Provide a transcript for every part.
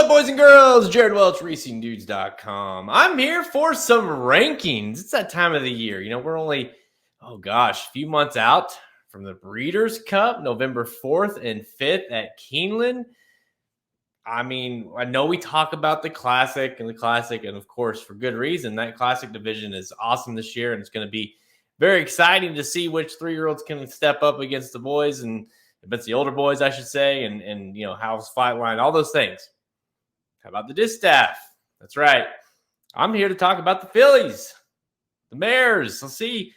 up, boys and girls? Jared Welch, RacingDudes.com. I'm here for some rankings. It's that time of the year. You know, we're only, a few months out from the Breeders Cup, November 4th and 5th at Keeneland. I mean, I know we talk about the Classic, and of course, for good reason. That Classic division is awesome this year, and it's going to be very exciting to see which 3-year-olds can step up against the boys and against the older boys, I should say, and you know, how's flight line, all those things. How about the distaff? That's right. I'm here to talk about the fillies, the mares. Let's see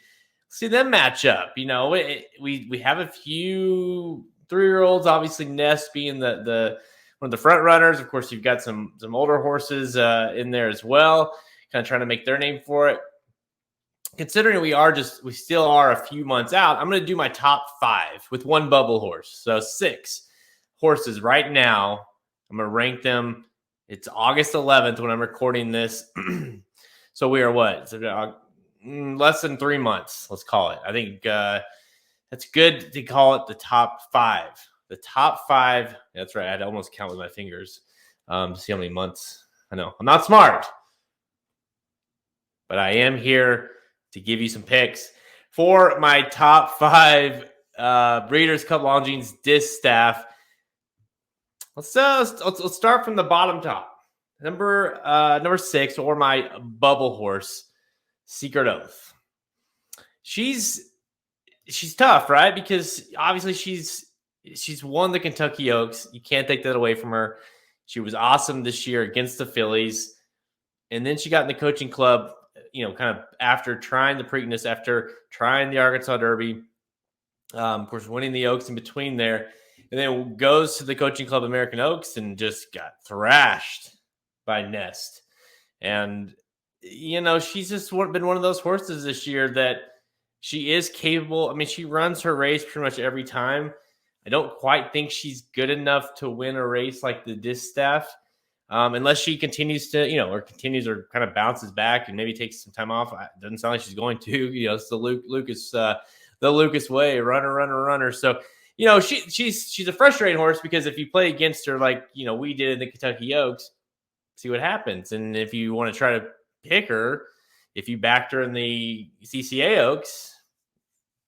them match up. You know, we have a few 3-year-olds, obviously Nest being the one of the front runners. Of course, you've got some older horses in there as well, kind of trying to make their name for it. Considering we still are a few months out, I'm going to do my top 5 with one bubble horse. So 6 horses right now. I'm going to rank them. It's August 11th when I'm recording this. So we are what? Less than 3 months, let's call it. I think that's good to call it the top 5. The top 5. That's right. I had to almost count with my fingers to see how many months. I know. I'm not smart. But I am here to give you some picks for my top 5 Breeders Cup Longines Distaff. Let's start from the bottom top. Number 6, or my bubble horse, Secret Oath. She's tough, right? Because obviously she's won the Kentucky Oaks. You can't take that away from her. She was awesome this year against the fillies, and then she got in the coaching club. You know, kind of after trying the Preakness, after trying the Arkansas Derby, of course, winning the Oaks in between there, and then goes to the coaching club American Oaks and just got thrashed by Nest. And, you know, she's just been one of those horses this year that she is capable. I mean, she runs her race pretty much every time. I don't quite think she's good enough to win a race like the Distaff. Unless she continues to, or kind of bounces back and maybe takes some time off. It doesn't sound like she's going to. You know, it's the Lucas way, runner. So, you know, she's a frustrating horse because if you play against her like, you know, we did in the Kentucky Oaks, see what happens. And if you want to try to pick her, if you backed her in the CCA Oaks,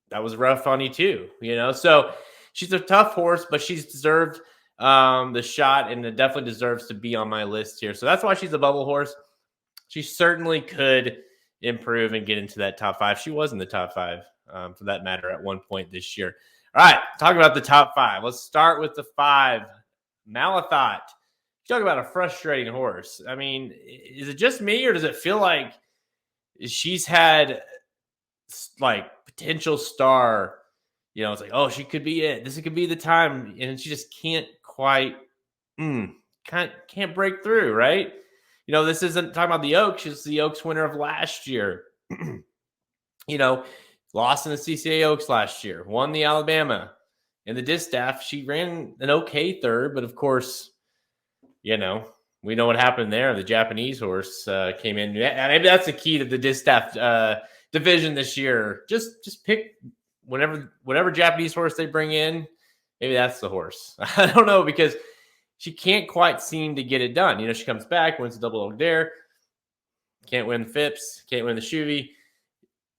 that was rough on you too, you know. So she's a tough horse, but she's deserved the shot, and it definitely deserves to be on my list here. So that's why she's a bubble horse. She certainly could improve and get into that top 5. She was in the top 5 for that matter at one point this year. All right, talk about the top 5. Let's start with the 5, Malathaat. Talk about a frustrating horse. I mean, is it just me, or does it feel like she's had like potential star? You know, it's like, oh, she could be it. This could be the time, and she just can't quite, can't break through, right? You know, this isn't talking about the Oaks. She's the Oaks winner of last year. You know, lost in the CCA Oaks last year, won the Alabama. In the Distaff, she ran an okay third, but of course, you know, we know what happened there. The Japanese horse came in. Maybe that's the key to the Distaff division this year. Just pick whatever Japanese horse they bring in. Maybe that's the horse. I don't know, because she can't quite seem to get it done. You know, she comes back, wins the double oak dare, can't win the Phipps, can't win the Chuvy.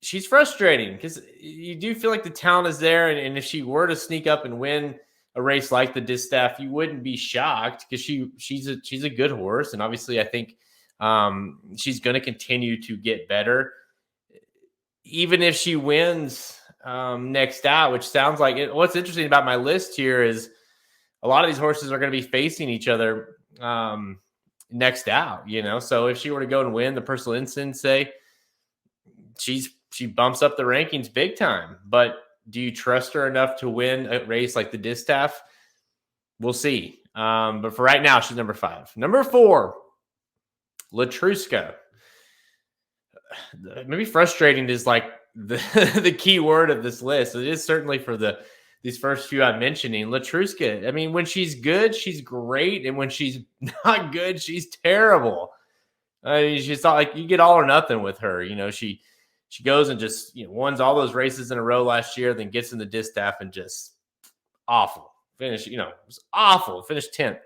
She's frustrating because you do feel like the talent is there, and if she were to sneak up and win a race like the Distaff, you wouldn't be shocked because she's a good horse, and obviously I think she's going to continue to get better, even if she wins next out, which sounds like it. What's interesting about my list here is a lot of these horses are going to be facing each other next out, you know. So if she were to go and win the Personal Instant, say, she bumps up the rankings big time. But do you trust her enough to win a race like the Distaff? We'll see. But for right now, she's number 5. Number 4, Letruska. Maybe frustrating is like the key word of this list. It is certainly for these first few I'm mentioning. Letruska, I mean, when she's good, she's great. And when she's not good, she's terrible. I mean, she's not like you get all or nothing with her. You know, she goes and just, you know, wins all those races in a row last year, then gets in the Distaff and awful. Finish, you know, it was awful. Finished 10th.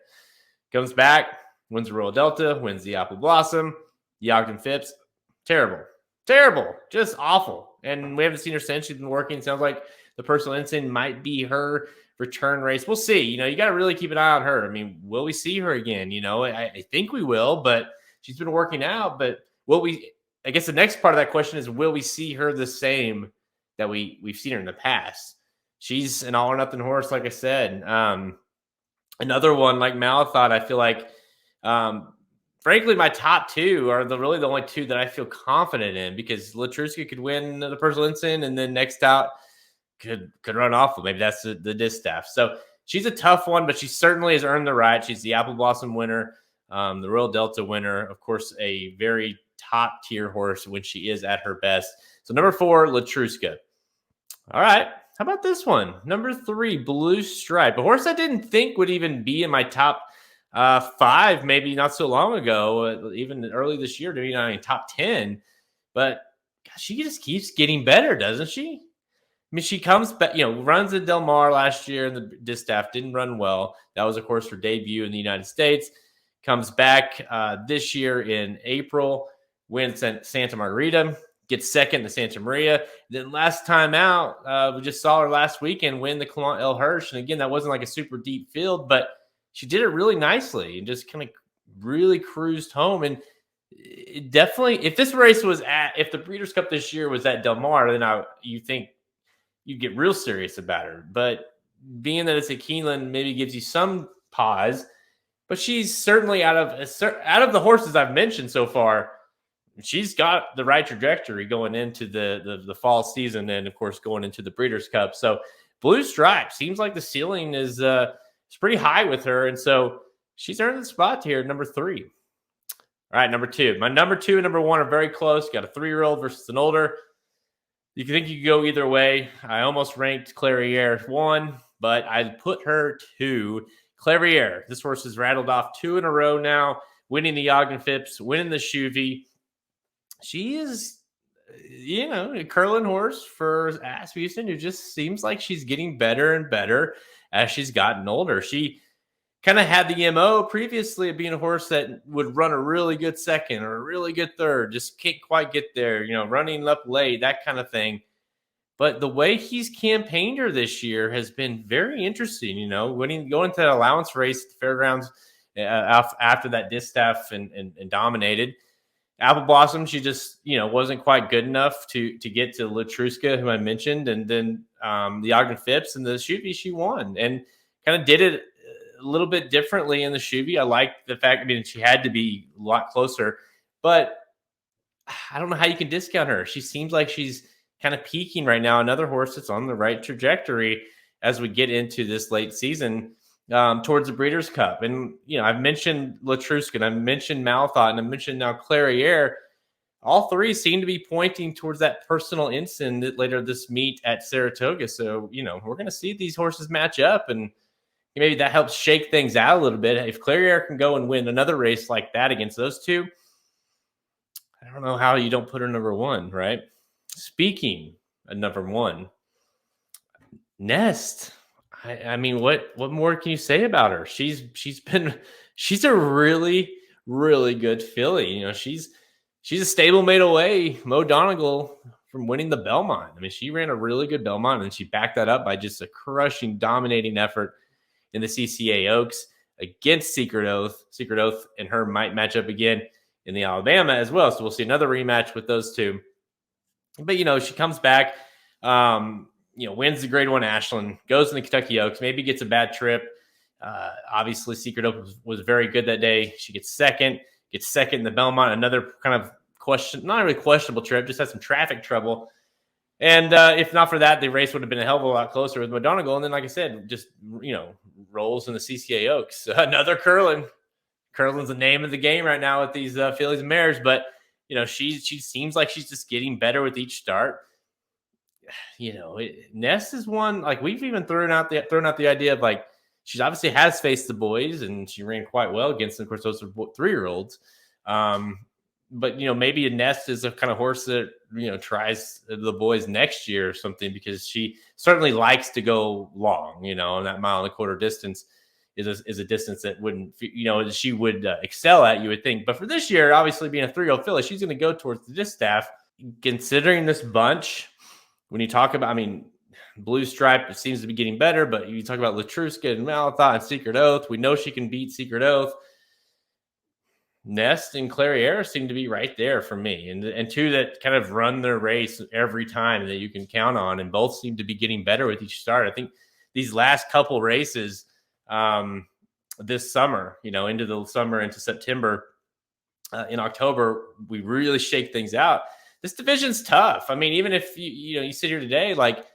Comes back, wins the Royal Delta, wins the Apple Blossom, the Ogden Phipps. Terrible, just awful. And we haven't seen her since. She's been working. Sounds like the personal ensign might be her return race. We'll see. You got to really keep an eye on her. I mean, will we see her again? I think we will, but she's been working out. But I guess the next part of that question is, will we see her the same that we've seen her in the past? She's an all or nothing horse, like I said. Another one like Malathaat, I feel like, frankly, my top two are really the only two that I feel confident in, because Letruska could win the personal ensign, and then next out could run off. Maybe that's the distaff. So she's a tough one, but she certainly has earned the right. She's the Apple Blossom winner, the Royal Delta winner, of course, a very top tier horse when she is at her best. So number 4, Letruska. All right. How about this one? Number 3, Blue Stripe, a horse I didn't think would even be in my top 5, maybe not so long ago, even early this year, maybe not in top 10. But gosh, she just keeps getting better, doesn't she? I mean, she comes back, runs at Del Mar last year in the distaff, didn't run well. That was, of course, her debut in the United States. Comes back this year in April, wins Santa Margarita, gets second to Santa Maria. Then last time out, we just saw her last weekend win the Clement El Hirsch. And again, that wasn't like a super deep field, but she did it really nicely and just kind of really cruised home. And it definitely, if the Breeders' Cup this year was at Del Mar, then you think you'd get real serious about her. But being that it's at Keeneland, maybe gives you some pause. But she's certainly out of the horses I've mentioned so far, she's got the right trajectory going into the fall season, and of course going into the Breeders' Cup. So Blue Stripe seems like the ceiling is pretty high with her, and so she's earned the spot here at number 3. All right, number 2. My number 2 and number 1 are very close. Got a 3-year-old versus an older. You can think you could go either way. I almost ranked Clairiere 1, but I put her 2. Clairiere. This horse has rattled off 2 in a row now, winning the Ogden Phipps, winning the Chuvie. She is, a curling horse for Asmussen, who just seems like she's getting better and better as she's gotten older. She kind of had the MO previously of being a horse that would run a really good second or a really good third, just can't quite get there, running up late, that kind of thing. But the way he's campaigned her this year has been very interesting, going to that allowance race at the fairgrounds after that distaff and dominated. Apple Blossom, she just, wasn't quite good enough to get to Letruska, who I mentioned, and then the Ogden Phipps and the Chuvie, she won and kind of did it a little bit differently in the Chuvie. I like the fact, she had to be a lot closer, but I don't know how you can discount her. She seems like she's kind of peaking right now. Another horse that's on the right trajectory as we get into this late season towards the Breeders' Cup. And, I've mentioned Letruska, and I've mentioned Malathaat, and I've mentioned now Clairiere. All 3 seem to be pointing towards that personal ensign later this meet at Saratoga. So, we're going to see these horses match up, and maybe that helps shake things out a little bit. If Clairiere can go and win another race like that against those 2, I don't know how you don't put her number 1, right? Speaking of number 1, Nest. What more can you say about her? She's a really, really good filly. She's a stablemate away, Mo Donegal, from winning the Belmont. She ran a really good Belmont, and she backed that up by just a crushing, dominating effort in the CCA Oaks against Secret Oath. Secret Oath and her might match up again in the Alabama as well. So we'll see another rematch with those 2. But, she comes back, wins the Grade 1 Ashland, goes in the Kentucky Oaks, maybe gets a bad trip. Obviously, Secret Oak was very good that day. She gets second in the Belmont, another kind of not really questionable trip, just had some traffic trouble. And if not for that, the race would have been a hell of a lot closer with McDonegal. And then, like I said, just, rolls in the CCA Oaks. Another curling. Curling's the name of the game right now with these fillies and mares. But, she seems like she's just getting better with each start. Nest is one, like, we've even thrown out the idea of, like, she obviously has faced the boys and she ran quite well against them. Of course, those are 3-year-olds. But, maybe a Nest is a kind of horse that, tries the boys next year or something, because she certainly likes to go long, in that 1.25 mile distance is a distance that wouldn't, she would excel at, you would think. But for this year, obviously being a 3-year-old filly, she's going to go towards the distaff. Considering this bunch, when you talk about, Blue Stripe seems to be getting better, but you talk about Letruska and Malathaat and Secret Oath. We know she can beat Secret Oath. Nest and Clairiere seem to be right there for me, and two that kind of run their race every time that you can count on, and both seem to be getting better with each start. I think these last couple races this summer, into the summer, into September, in October, we really shake things out. This division's tough. Even if you sit here today, like,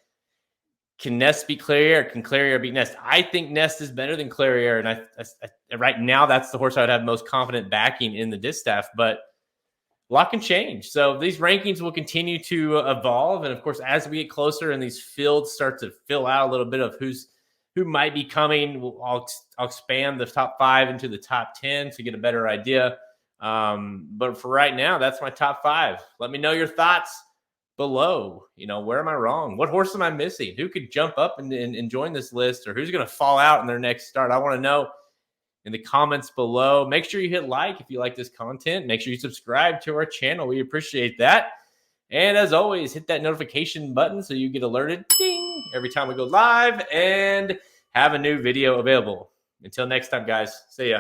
can Nest beat Clairiere? Can Clairiere beat Nest? I think Nest is better than Clairiere, and I right now that's the horse I would have most confident backing in the distaff, but a lot can change. So these rankings will continue to evolve, and of course, as we get closer and these fields start to fill out a little bit of who might be coming, I'll expand the top 5 into the top 10 to get a better idea. But for right now, that's my top 5. Let me know your thoughts below. Where am I wrong? What horse am I missing? Who could jump up and join this list, or who's going to fall out in their next start? I want to know in the comments below. Make sure you hit like if you like this content. Make sure you subscribe to our channel. We appreciate that. And as always, hit that notification button so you get alerted ding, every time we go live and have a new video available. Until next time, guys. See ya.